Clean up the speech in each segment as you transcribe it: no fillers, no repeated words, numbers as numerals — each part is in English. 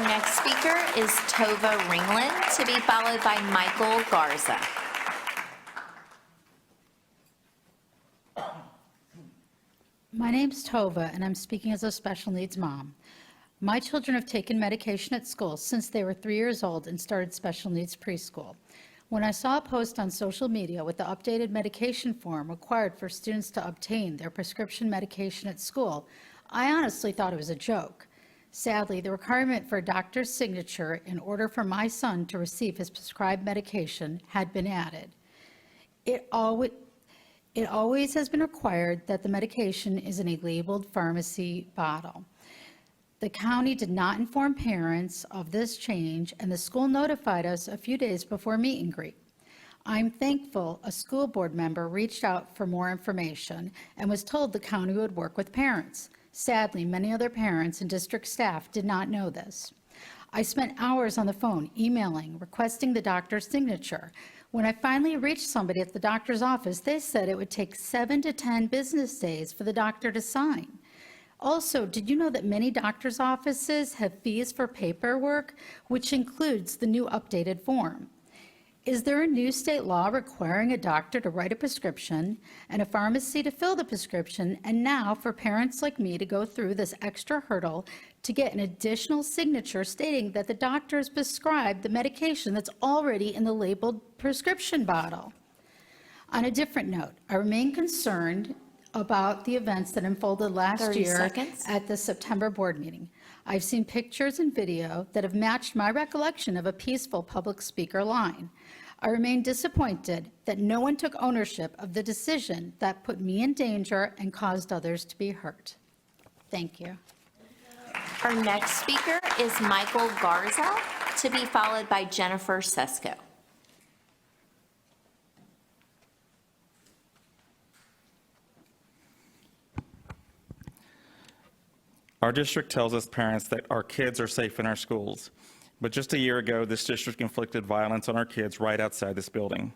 Our next speaker is Tova Ringland, to be followed by Michael Garza. My name's Tova, and I'm speaking as a special needs mom. My children have taken medication at school since they were 3 years old and started special needs preschool. When I saw a post on social media with the updated medication form required for students to obtain their prescription medication at school, I honestly thought it was a joke. Sadly, the requirement for a doctor's signature in order for my son to receive his prescribed medication had been added. It always has been required that the medication is in a labeled pharmacy bottle. The county did not inform parents of this change, and the school notified us a few days before meet and greet. I'm thankful a school board member reached out for more information and was told the county would work with parents. Sadly, many other parents and district staff did not know this. I spent hours on the phone, emailing, requesting the doctor's signature. When I finally reached somebody at the doctor's office, they said it would take 7 to 10 business days for the doctor to sign. Also, did you know that many doctor's offices have fees for paperwork, which includes the new updated form? Is there a new state law requiring a doctor to write a prescription and a pharmacy to fill the prescription, and now for parents like me to go through this extra hurdle to get an additional signature stating that the doctor has prescribed the medication that's already in the labeled prescription bottle? On a different note, I remain concerned about the events that unfolded last 30 year seconds. at the September board meeting. I've seen pictures and video that have matched my recollection of a peaceful public speaker line. I remain disappointed that no one took ownership of the decision that put me in danger and caused others to be hurt. Thank you. Our next speaker is Michael Garza, to be followed by Jennifer Sesko. Our district tells us parents that our kids are safe in our schools. But just a year ago, this district inflicted violence on our kids right outside this building.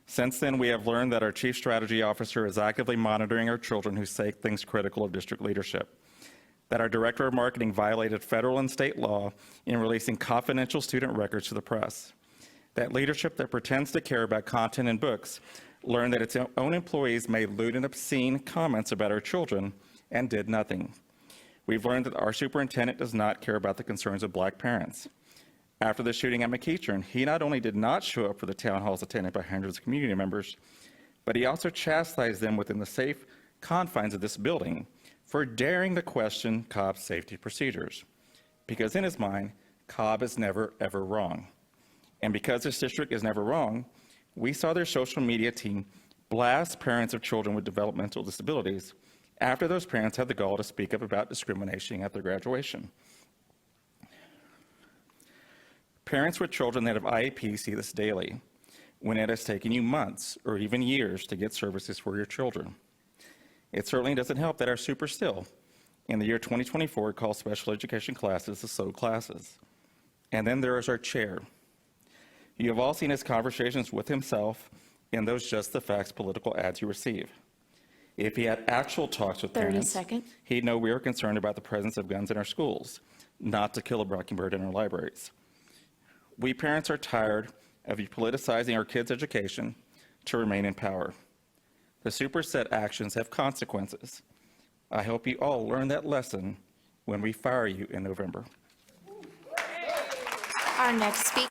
Since then, we have learned that our chief strategy officer is actively monitoring our children who say things critical of district leadership, that our director of marketing violated federal and state law in releasing confidential student records to the press, that leadership that pretends to care about content in books learned that its own employees made lewd and obscene comments about our children and did nothing. We've learned that our superintendent does not care about the concerns of Black parents. After the shooting at McEachern, he not only did not show up for the town halls attended by hundreds of community members, but he also chastised them within the safe confines of this building for daring to question Cobb's safety procedures. Because in his mind, Cobb is never, ever wrong. And because this district is never wrong, we saw their social media team blast parents of children with developmental disabilities after those parents had the gall to speak up about discrimination at their graduation. Parents with children that have IEPs see this daily, when it has taken you months or even years to get services for your children. It certainly doesn't help that our super still, in the year 2024, calls special education classes the SO classes. And then there is our chair. You have all seen his conversations with himself in those Just the Facts political ads you receive. If he had actual talks with 30 parents, seconds. he'd know we are concerned about the presence of guns in our schools, not to kill a mockingbird in our libraries. We parents are tired of you politicizing our kids' education to remain in power. The superset actions have consequences. I hope you all learn that lesson when we fire you in November. Our next speaker